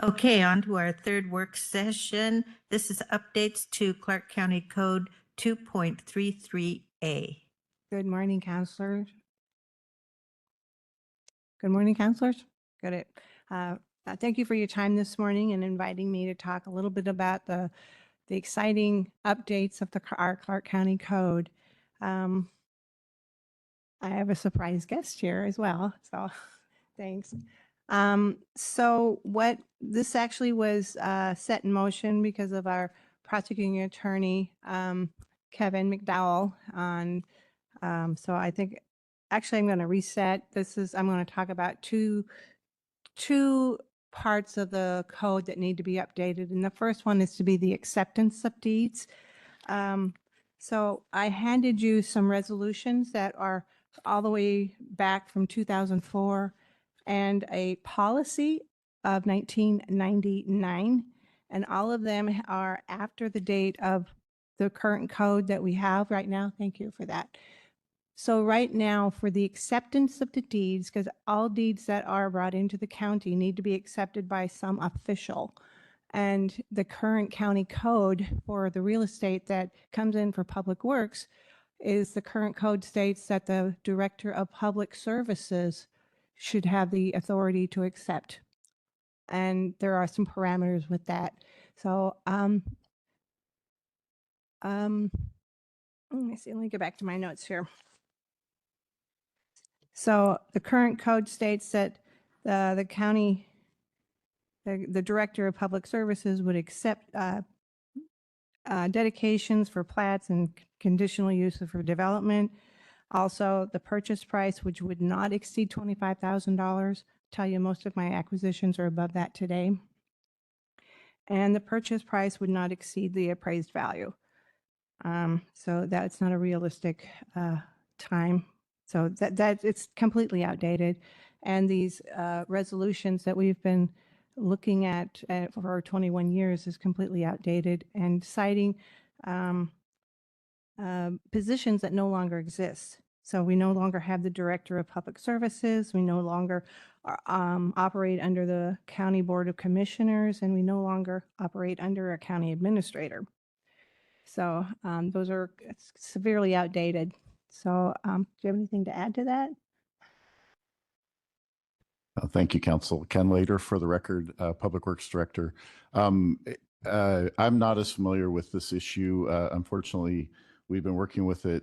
Okay, on to our third work session. This is updates to Clark County Code 2.33A. Good morning, counselors. Good morning, counselors. Good. Thank you for your time this morning and inviting me to talk a little bit about the exciting updates of our Clark County Code. I have a surprise guest here as well, so thanks. So what this actually was set in motion because of our prosecuting attorney, Kevin McDowell, on so I think actually I'm going to reset. I'm going to talk about two parts of the code that need to be updated. And the first one is to be the acceptance of deeds. So I handed you some resolutions that are all the way back from 2004 and a policy of 1999. And all of them are after the date of the current code that we have right now. Thank you for that. So right now, for the acceptance of the deeds, because all deeds that are brought into the county need to be accepted by some official. And the current county code for the real estate that comes in for public works is the current code states that the director of public services should have the authority to accept. And there are some parameters with that. So let me see, let me get back to my notes here. So the current code states that the county, the director of public services would accept dedications for plats and conditional use for development. Also, the purchase price, which would not exceed $25,000. Tell you most of my acquisitions are above that today. And the purchase price would not exceed the appraised value. So that's not a realistic time. So that it's completely outdated. And these resolutions that we've been looking at for 21 years is completely outdated and citing positions that no longer exist. So we no longer have the director of public services. We no longer operate under the county board of commissioners, and we no longer operate under a county administrator. So those are severely outdated. So do you have anything to add to that? Thank you, Council. Ken Lader, for the record, Public Works Director. I'm not as familiar with this issue. Unfortunately, we've been working with it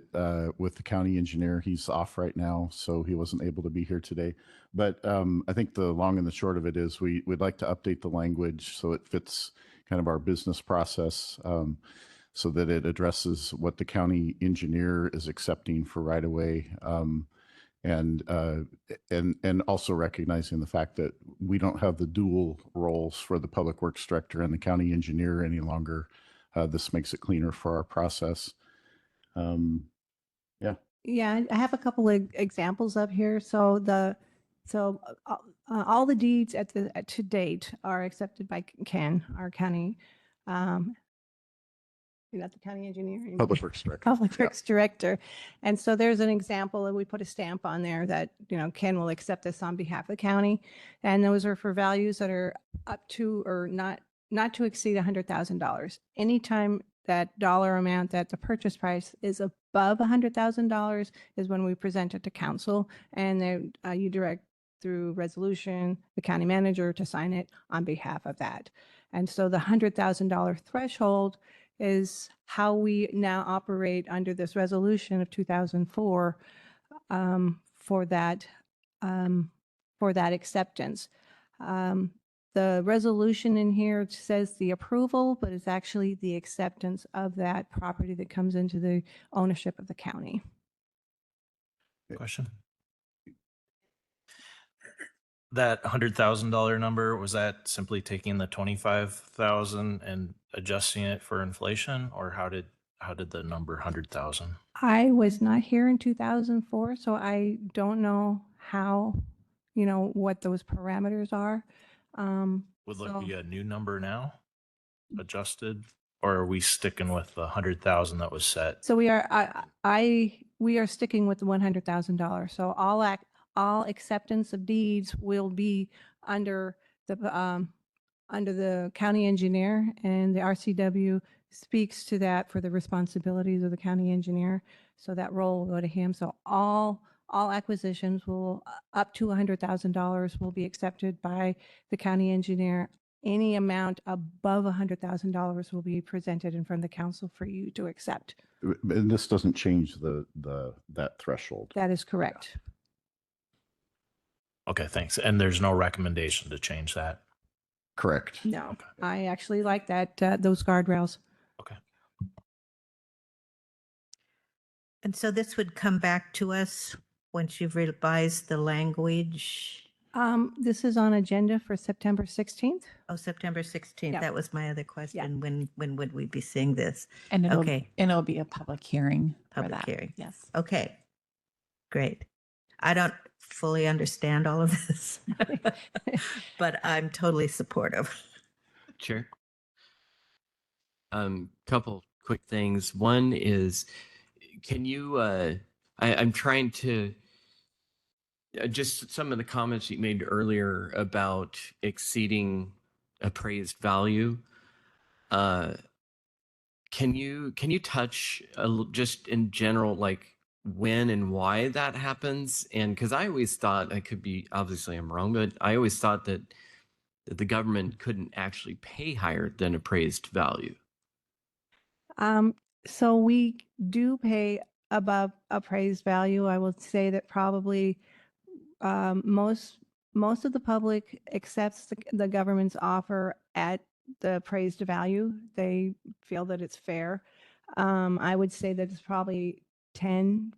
with the county engineer. He's off right now, so he wasn't able to be here today. But I think the long and the short of it is we'd like to update the language so it fits kind of our business process, so that it addresses what the county engineer is accepting for right-of-way, and also recognizing the fact that we don't have the dual roles for the public works director and the county engineer any longer. This makes it cleaner for our process. Yeah. Yeah, I have a couple of examples up here. So all the deeds to date are accepted by Ken, our county. You're not the county engineer anymore. Public Works Director. Public Works Director. And so there's an example and we put a stamp on there that, Ken will accept this on behalf of the county. And those are for values that are up to or not to exceed $100,000. Anytime that dollar amount that the purchase price is above $100,000 is when we present it to council, and then you direct through resolution the county manager to sign it on behalf of that. And so the $100,000 threshold is how we now operate under this resolution of 2004 for that acceptance. The resolution in here says the approval, but it's actually the acceptance of that property that comes into the ownership of the county. Question. That $100,000 number, was that simply taking the 25,000 and adjusting it for inflation, or how did the number 100,000? I was not here in 2004, so I don't know how, what those parameters are. Would there be a new number now, adjusted, or are we sticking with the 100,000 that was set? So we are sticking with the $100,000. So all acceptance of deeds will be under the under the county engineer, and the RCW speaks to that for the responsibilities of the county engineer. So that role will go to him. So all acquisitions will, up to $100,000 will be accepted by the county engineer. Any amount above $100,000 will be presented in front of the council for you to accept. And this doesn't change that threshold. That is correct. Okay, thanks. And there's no recommendation to change that. Correct. No, Okay. I actually like that, those guardrails. Okay. And so this would come back to us once you've revised the language. This is on agenda for September 16th. Oh, September 16th. Yeah. That was my other question. When would we be seeing this? And Okay. it'll be a public hearing for Public that. hearing. Yes. Okay, great. I don't fully understand all of this, but I'm totally supportive. Sure. Couple quick things. One is, can you? I'm trying to. Just some of the comments you made earlier about exceeding appraised value. Can you touch just in general, like when and why that happens? And because I always thought, I could be, obviously I'm wrong, but I always thought that the government couldn't actually pay higher than appraised value. So we do pay above appraised value. I will say that probably most of the public accepts the government's offer at the appraised value. They feel that it's fair. I would say that it's probably 10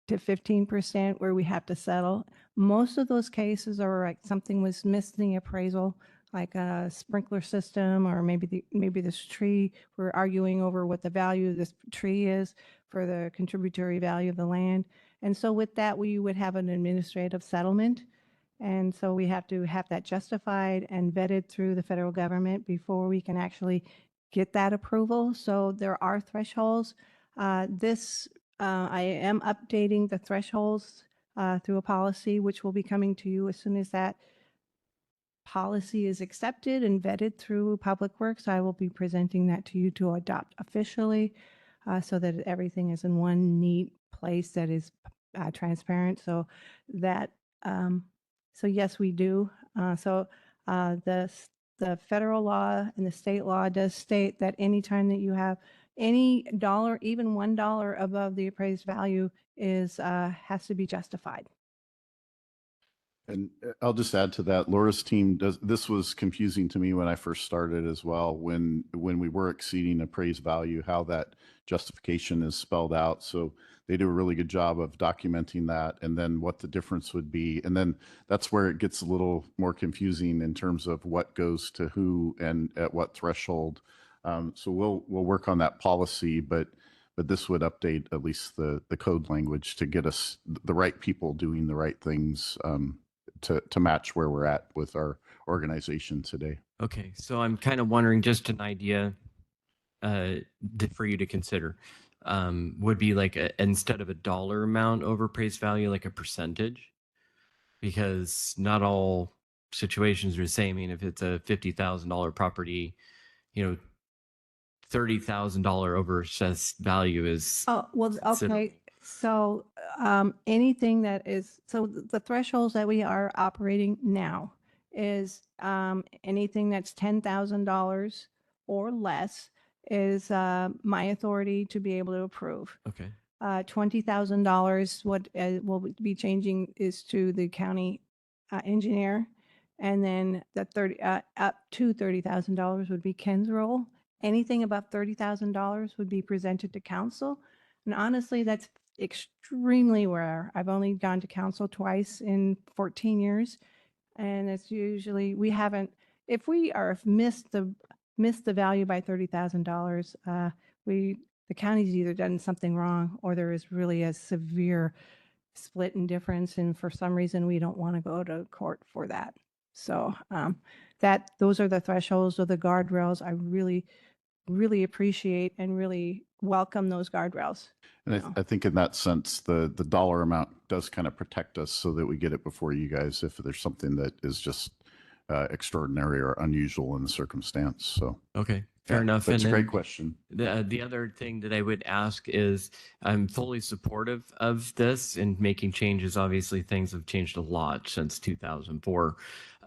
to 15% where we have to settle. Most of those cases are like something was missed in the appraisal, like a sprinkler system, or maybe this tree. We're arguing over what the value of this tree is for the contributory value of the land. And so with that, we would have an administrative settlement. And so we have to have that justified and vetted through the federal government before we can actually get that approval. So there are thresholds. I am updating the thresholds through a policy, which will be coming to you as soon as that policy is accepted and vetted through Public Works. I will be presenting that to you to adopt officially so that everything is in one neat place that is transparent. So that, so yes, we do. The federal law and the state law does state that anytime that you have any dollar, even $1 above the appraised value is has to be justified. And I'll just add to that, Laura's team this was confusing to me when I first started as well, when we were exceeding appraised value, how that justification is spelled out. So they do a really good job of documenting that, and then what the difference would be. And then that's where it gets a little more confusing in terms of what goes to who and at what threshold. So we'll work on that policy, but this would update at least the code language to get us the right people doing the right things to match where we're at with our organization today. Okay, so I'm kind of wondering, just an idea for you to consider would be like instead of a dollar amount over appraised value, like a percentage, because not all situations are the same. I mean, if it's a $50,000 property, $30,000 over assessed value is. Oh, well, okay. So anything that is, so the thresholds that we are operating now is anything that's $10,000 or less is my authority to be able to approve. Okay. $20,000, what will be changing is to the county engineer. And then the up to $30,000 would be Ken's role. Anything above $30,000 would be presented to council. And honestly, that's extremely rare. I've only gone to council twice in 14 years. And it's usually, we haven't, if we are missed the value by $30,000, the county's either done something wrong or there is really a severe split in difference. And for some reason, we don't want to go to court for that. So those are the thresholds or the guardrails. I really appreciate and really welcome those guardrails. And I think in that sense, the dollar amount does kind of protect us so that we get it before you guys if there's something that is just extraordinary or unusual in the circumstance. So Okay, fair yeah, enough. That's a And great then question. the other thing that I would ask is I'm fully supportive of this and making changes. Obviously, things have changed a lot since 2004.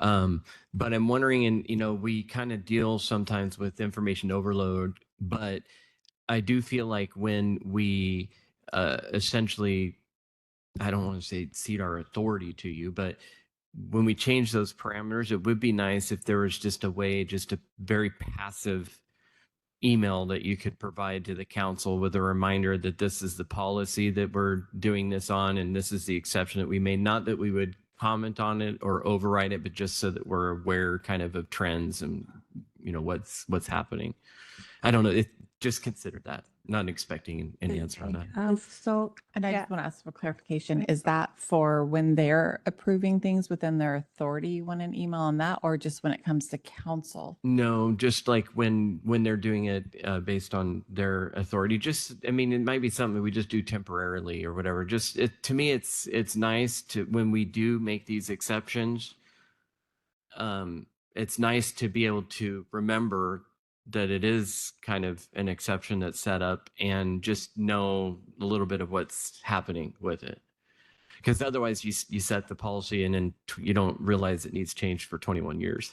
But I'm wondering, and we kind of deal sometimes with information overload, but I do feel like when we essentially, I don't want to say cede our authority to you, but when we change those parameters, it would be nice if there was just a way, just a very passive email that you could provide to the council with a reminder that this is the policy that we're doing this on, and this is the exception that we made. Not that we would comment on it or override it, but just so that we're aware kind of trends and what's happening. I don't know. Just consider that. Not expecting an answer on that. So, And I yeah. just want to ask for clarification. Is that for when they're approving things within their authority, you want an email on that, or just when it comes to council? No, just like when they're doing it based on their authority. Just, I mean, it might be something we just do temporarily or whatever. Just to me, it's nice to when we do make these exceptions. It's nice to be able to remember that it is kind of an exception that's set up and just know a little bit of what's happening with it. Because otherwise you set the policy and then you don't realize it needs changed for 21 years.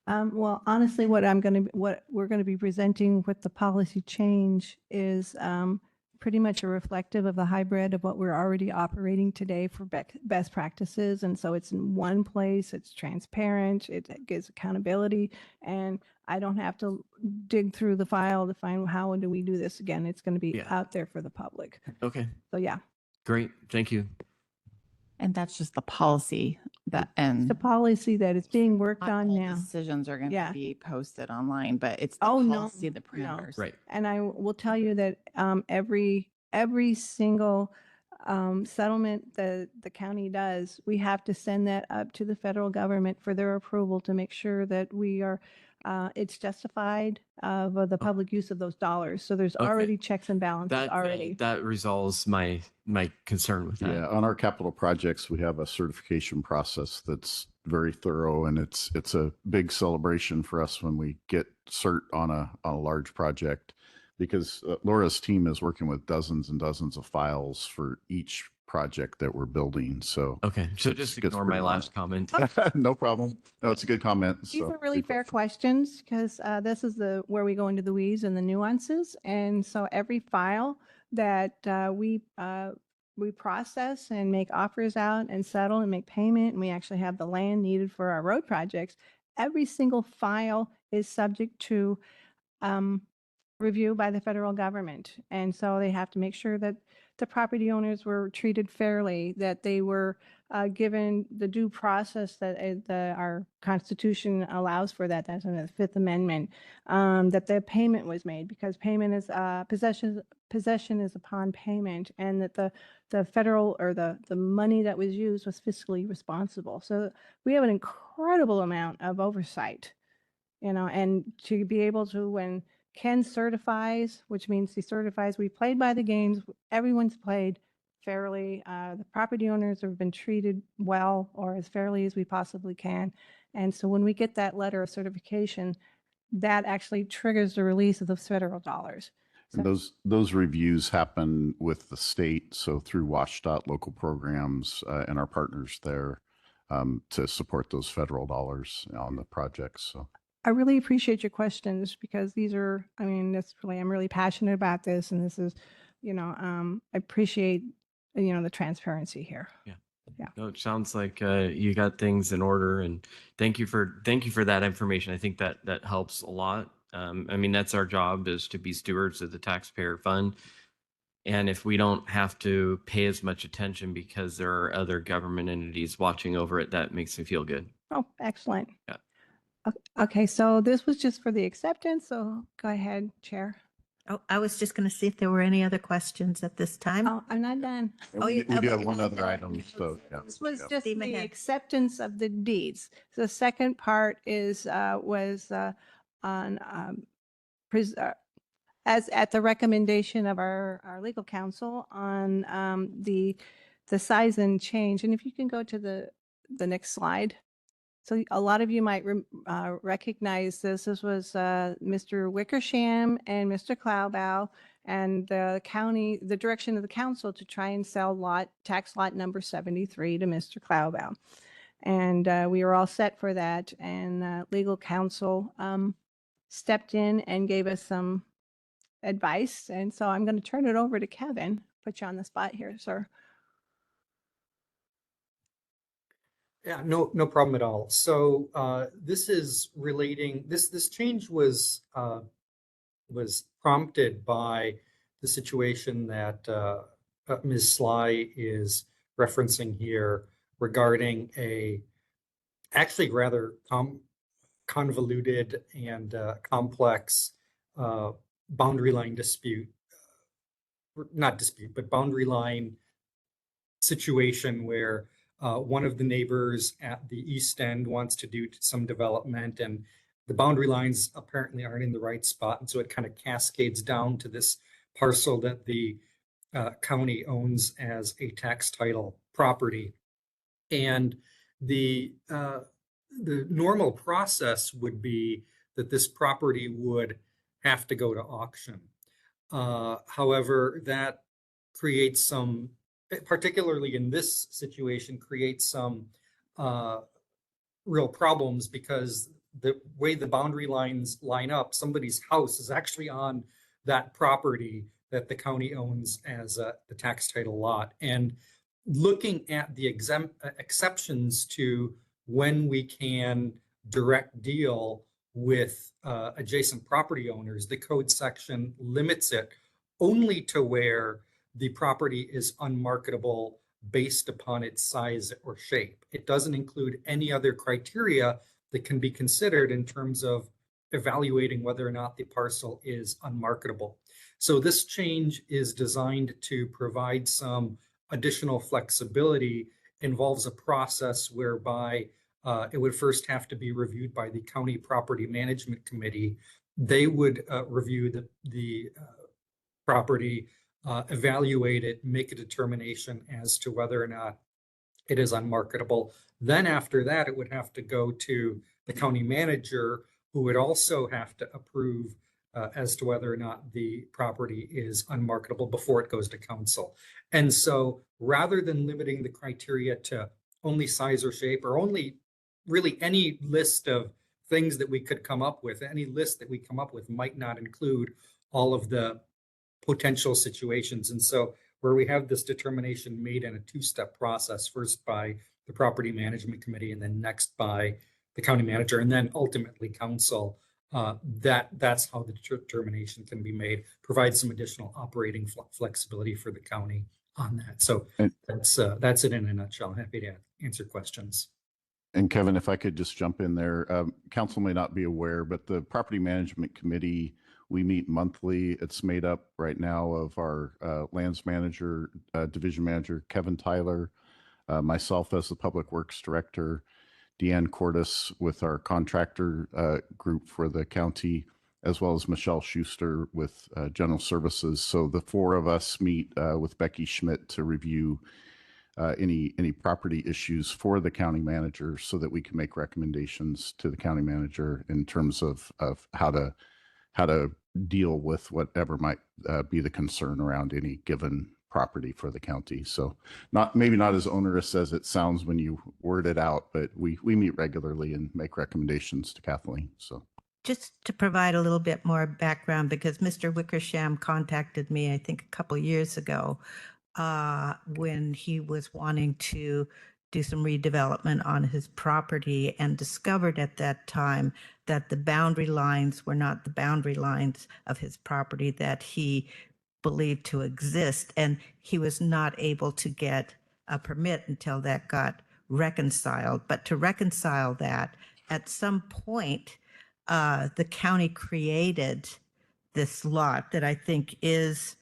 Well, honestly, what we're going to be presenting with the policy change is pretty much a reflective of the hybrid of what we're already operating today for best practices. And so it's in one place, it's transparent, it gives accountability, and I don't have to dig through the file to find how do we do this again. It's going to be Yeah. out there for the public. Okay, So yeah, great. Thank you. And that's just the policy that, and it's a policy that is being worked not on all now. decisions are going Yeah. to be posted online, but it's the Oh, no, policy, the no. parameters. Right. And I will tell you that every single settlement that the county does, we have to send that up to the federal government for their approval to make sure that we are, it's justified of the public use of those dollars. So there's Okay. already checks and balances That already. that resolves my concern with that. Yeah, on our capital projects, we have a certification process that's very thorough, and it's a big celebration for us when we get cert on a large project, because Laura's team is working with dozens and dozens of files for each project that we're building. So Okay, so just gets ignore my pretty last comment. no problem. No, it's a good comment. These So are really fair questions because this is where we go into the weeds and the nuances. And so every file that we process and make offers out and settle and make payment, and we actually have the land needed for our road projects, every single file is subject to review by the federal government. And so they have to make sure that the property owners were treated fairly, that they were given the due process that our Constitution allows for that. That's in the Fifth Amendment, that the payment was made, because payment is possession is upon payment, and that the federal or the money that was used was fiscally responsible. So we have an incredible amount of oversight, and to be able to, when Ken certifies, which means he certifies we played by the games, everyone's played fairly, the property owners have been treated well or as fairly as we possibly can. And so when we get that letter of certification, that actually triggers the release of those federal dollars. and those reviews happen with the state, so through WashDOT local programs and our partners there to support those federal dollars on the projects. So I really appreciate your questions, because these are, I mean, I'm really passionate about this, and this is, I appreciate, the transparency here. No, it sounds like you got things in order, and thank you for that information. I think that helps a lot. I mean, that's our job, is to be stewards of the taxpayer fund. And if we don't have to pay as much attention because there are other government entities watching over it, that makes me feel good. Oh, excellent. Yeah. Okay, so this was just for the acceptance, so go ahead, Chair. Oh, I was just going to see if there were any other questions at this time. Oh, I'm not done. Oh, we, yeah, we do okay. have one other item. So yeah. This was Yeah. just Steam the ahead. acceptance of the deeds. The second part was on as at the recommendation of our legal counsel on the size and change. And if you can go to the next slide. So a lot of you might recognize this. This was Mr. Wickersham and Mr. Cloudbow and the county, the direction of the council to try and sell tax lot number 73 to Mr. Cloudbow. And we were all set for that. And legal counsel stepped in and gave us some advice. And so I'm going to turn it over to Kevin. Put you on the spot here, sir. Yeah, no problem at all. So this is relating. This change was prompted by the situation that Ms. Sly is referencing here regarding a actually rather convoluted and complex boundary line dispute, not dispute, but boundary line situation where one of the neighbors at the east end wants to do some development, and the boundary lines apparently aren't in the right spot. And so it kind of cascades down to this parcel that the county owns as a tax title property. And the normal process would be that this property would have to go to auction. However, that creates some, particularly in this situation, creates some real problems because the way the boundary lines line up, somebody's house is actually on that property that the county owns as the tax title lot. And looking at the exceptions to when we can direct deal with adjacent property owners, the code section limits it only to where the property is unmarketable based upon its size or shape. It doesn't include any other criteria that can be considered in terms of evaluating whether or not the parcel is unmarketable. So this change is designed to provide some additional flexibility, involves a process whereby it would first have to be reviewed by the County Property Management Committee. They would review the property, evaluate it, make a determination as to whether or not it is unmarketable. Then after that, it would have to go to the county manager, who would also have to approve as to whether or not the property is unmarketable before it goes to council. And so rather than limiting the criteria to only size or shape, or only really any list of things that we could come up with, any list that we come up with might not include all of the potential situations. And so where we have this determination made in a two-step process, first by the property management committee and then next by the county manager and then ultimately council, that's how the determination can be made, provide some additional operating flexibility for the county on that. So that's it in a nutshell. I'm happy to answer questions. And Kevin, if I could just jump in there, council may not be aware, but the property management committee, we meet monthly. It's made up right now of our lands manager, division manager, Kevin Tyler, myself as the public works director, Deanne Cordes with our contractor group for the county, as well as Michelle Schuster with general services. So the four of us meet with Becky Schmidt to review any property issues for the county manager so that we can make recommendations to the county manager in terms of how to deal with whatever might be the concern around any given property for the county. So maybe not as onerous as it sounds when you word it out, but we meet regularly and make recommendations to Kathleen. So just to provide a little bit more background, because Mr. Wickersham contacted me, I think a couple years ago, when he was wanting to do some redevelopment on his property and discovered at that time that the boundary lines were not the boundary lines of his property that he believed to exist. And he was not able to get a permit until that got reconciled. But to reconcile that, at some point, the county created this lot that I think is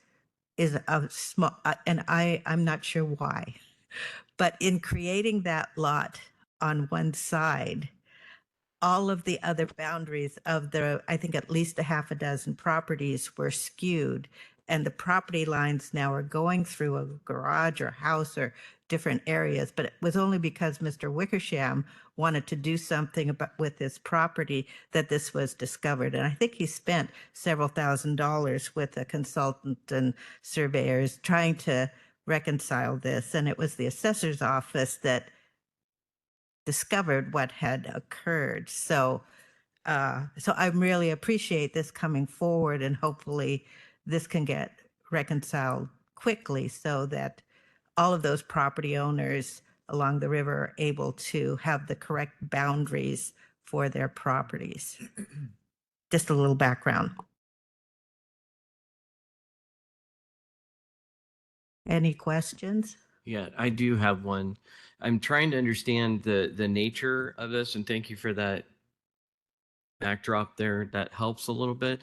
a small, and I'm not sure why, but in creating that lot on one side, all of the other boundaries of I think at least a half a dozen properties were skewed, and the property lines now are going through a garage or house or different areas, but it was only because Mr. Wickersham wanted to do something about with this property that this was discovered. And I think he spent several $1,000s with a consultant and surveyors trying to reconcile this. And it was the assessor's office that discovered what had occurred. So I really appreciate this coming forward, and hopefully this can get reconciled quickly so that all of those property owners along the river are able to have the correct boundaries for their properties. Just a little background. Any questions? Yeah, I do have one. I'm trying to understand the nature of this, and thank you for that backdrop there. That helps a little bit.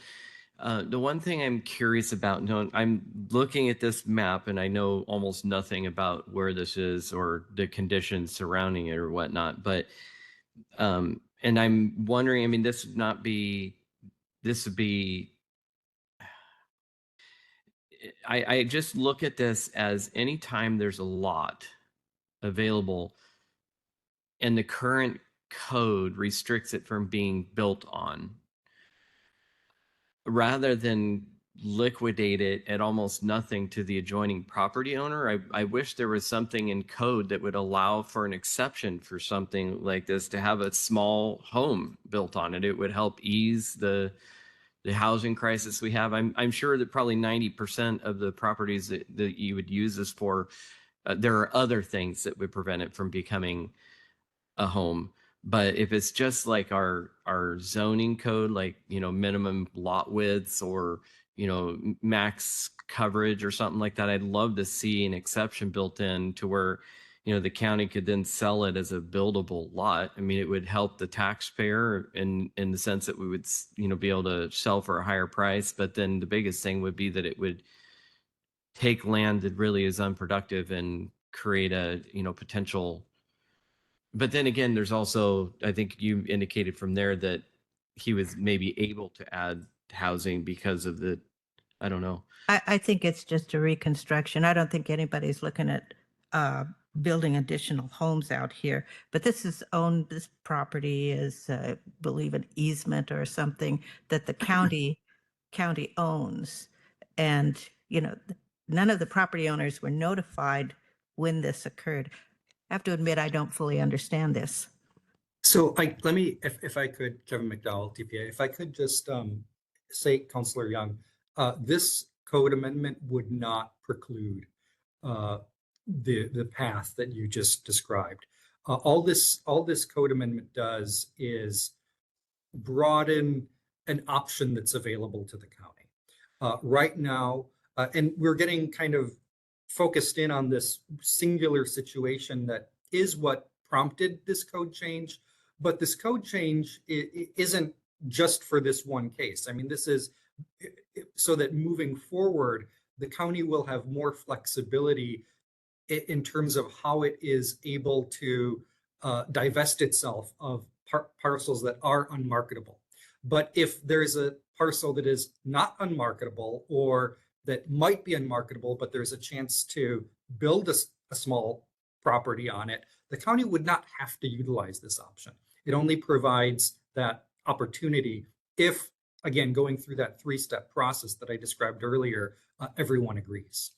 The one thing I'm curious about, I'm looking at this map and I know almost nothing about where this is or the conditions surrounding it or whatnot, but and I'm wondering, I mean, this would be I just look at this as anytime there's a lot available and the current code restricts it from being built on, rather than liquidate it at almost nothing to the adjoining property owner, I wish there was something in code that would allow for an exception for something like this, to have a small home built on it. It would help ease the housing crisis we have. I'm sure that probably 90% of the properties that you would use this for, there are other things that would prevent it from becoming a home. But if it's just like our zoning code, like, minimum lot widths or, max coverage or something like that, I'd love to see an exception built in to where, the county could then sell it as a buildable lot. I mean, it would help the taxpayer in the sense that we would, be able to sell for a higher price. But then the biggest thing would be that it would take land that really is unproductive and create a, potential. But then again, there's also, I think you indicated from there that he was maybe able to add housing because of I don't know. I think it's just a reconstruction. I don't think anybody's looking at building additional homes out here. But this property is, I believe, an easement or something that the county owns. And, none of the property owners were notified when this occurred. I have to admit, I don't fully understand this. So let me, if I could, Kevin McDowell, TPA, if I could just say, Councillor Young, this code amendment would not preclude the path that you just described. All this code amendment does is broaden an option that's available to the county. Right now, and we're getting kind of focused in on this singular situation that is what prompted this code change. But this code change isn't just for this one case. I mean, this is so that moving forward, the county will have more flexibility in terms of how it is able to divest itself of parcels that are unmarketable. But if there's a parcel that is not unmarketable or that might be unmarketable, but there's a chance to build a small property on it, the county would not have to utilize this option. It only provides that opportunity if, again, going through that three-step process that I described earlier, everyone agrees.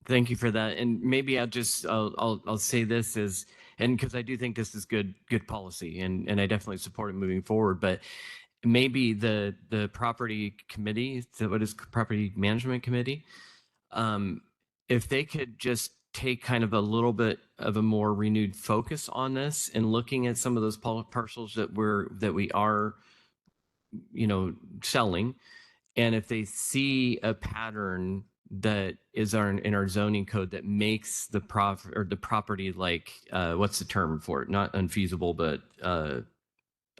Thank you for that. And maybe I'll say this is, and because I do think this is good policy, and I definitely support it moving forward, but maybe the property committee, what is property management committee, if they could just take kind of a little bit of a more renewed focus on this and looking at some of those parcels that we are, selling, and if they see a pattern that is in our zoning code that makes the property like what's the term for it? Not unfeasible, but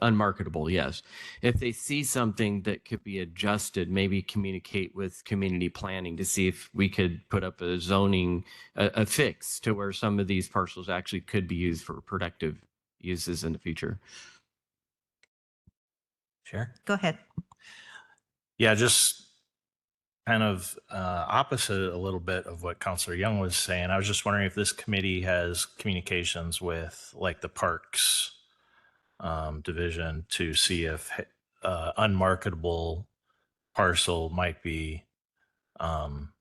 unmarketable. Yes. If they see something that could be adjusted, maybe communicate with community planning to see if we could put up a zoning, a fix to where some of these parcels actually could be used for productive uses in the future. Sure. Go ahead. Yeah, just kind of opposite a little bit of what Councilor Young was saying. I was just wondering if this committee has communications with like the Parks division to see if unmarketable parcel might be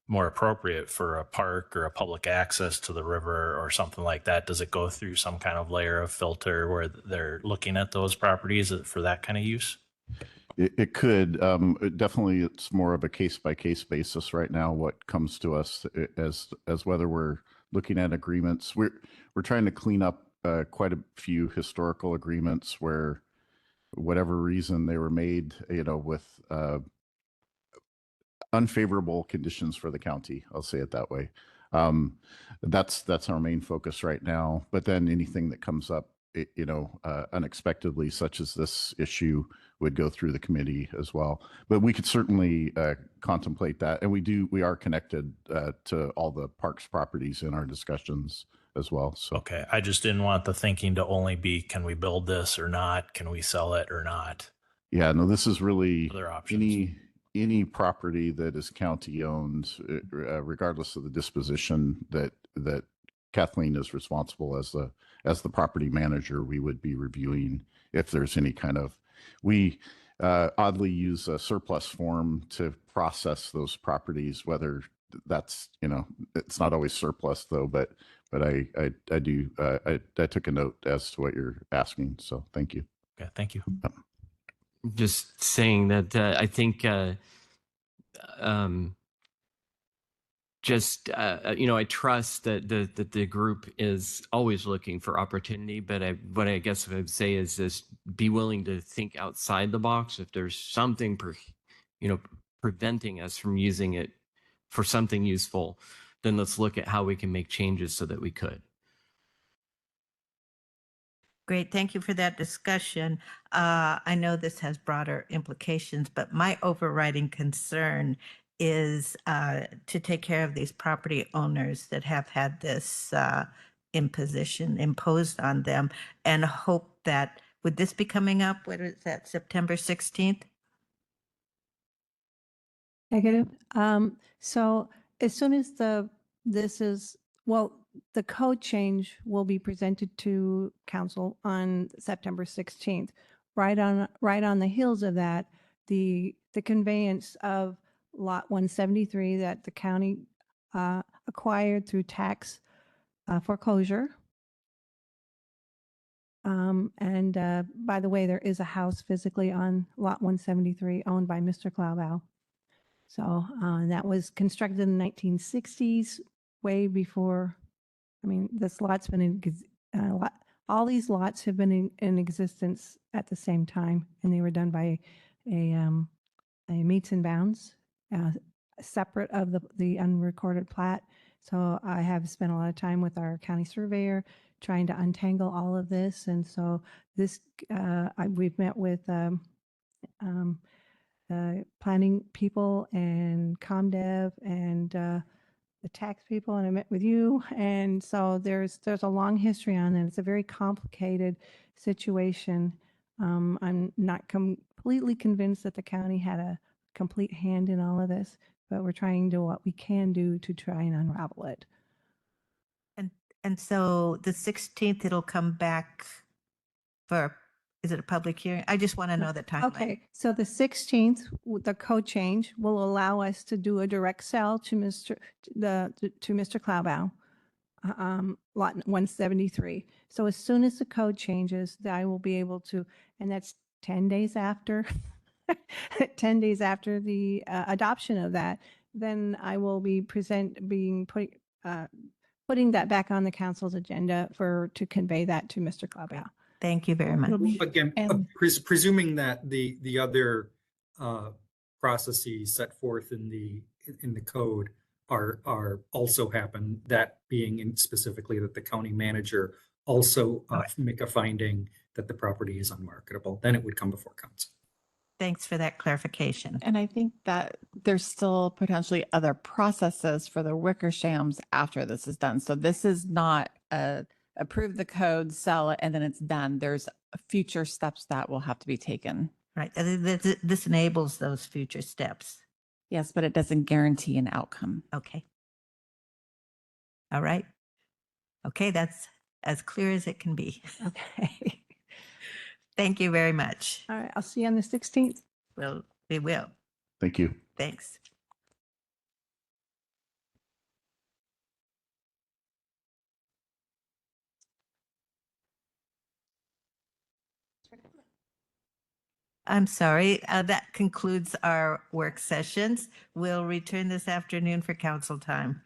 more appropriate for a park or a public access to the river or something like that. Does it go through some kind of layer of filter where they're looking at those properties for that kind of use? It could definitely. It's more of a case by case basis right now. What comes to us as whether we're looking at agreements. We're trying to clean up quite a few historical agreements where, whatever reason they were made, with unfavorable conditions for the county. I'll say it that way. That's our main focus right now. But then anything that comes up, unexpectedly, such as this issue, would go through the committee as well. But we could certainly contemplate that, and we are connected to all the parks properties in our discussions as well. So Okay, I just didn't want the thinking to only be, can we build this or not? Can we sell it or not? yeah, no, this is really Other options. any property that is county owned, regardless of the disposition that Kathleen is responsible as the property manager. We would be reviewing if there's any kind of, we oddly use a surplus form to process those properties, whether that's, it's not always surplus though, but I do, I took a note as to what you're asking. So thank you. Okay, thank you. Just saying that I think I trust that the group is always looking for opportunity, but what I guess I would say is just be willing to think outside the box. If there's something preventing us from using it for something useful, then let's look at how we can make changes so that we could. Great. Thank you for that discussion. I know this has broader implications, but my overriding concern is to take care of these property owners that have had this imposition imposed on them, and hope that, would this be coming up? What is that, September 16th? Negative. So as soon as the code change will be presented to council on September 16th. Right on the heels of that, the conveyance of lot 173 that the county acquired through tax foreclosure. And by the way, there is a house physically on lot 173 owned by Mr. Klaubaugh. So that was constructed in the 1960s, way before. I mean, this lot's been in all these lots have been in existence at the same time, and they were done by a meets and bounds, separate of the unrecorded plat. So I have spent a lot of time with our county surveyor trying to untangle all of this, and so this we've met with planning people and ComDev and the tax people, and I met with you. And so there's a long history on it. It's a very complicated situation. I'm not completely convinced that the county had a complete hand in all of this, but we're trying to do what we can do to try and unravel it. And so the 16th, it'll come back for, is it a public hearing? I just want to know the timeline. Okay, so the 16th, the code change will allow us to do a direct sell to Mr. Klaubaugh, lot 173. So as soon as the code changes, I will be able to, and that's 10 days after, 10 days after the adoption of that, then I will be putting that back on the council's agenda to convey that to Mr. Klaubaugh. Thank you very much. Again, presuming that the other processes set forth in the code are also happen, that being specifically that the county manager also make a finding that the property is unmarketable, then it would come before council. Thanks for that clarification. And I think that there's still potentially other processes for the Wickershams after this is done. So this is not approve the code, sell it, and then it's done. There's future steps that will have to be taken. Right. This enables those future steps. Yes, but it doesn't guarantee an outcome. Okay. All right. Okay, that's as clear as it can be. Okay. Thank you very much. All right, I'll see you on the 16th. Well, we will. Thank you. Thanks. I'm sorry. That concludes our work sessions. We'll return this afternoon for council time.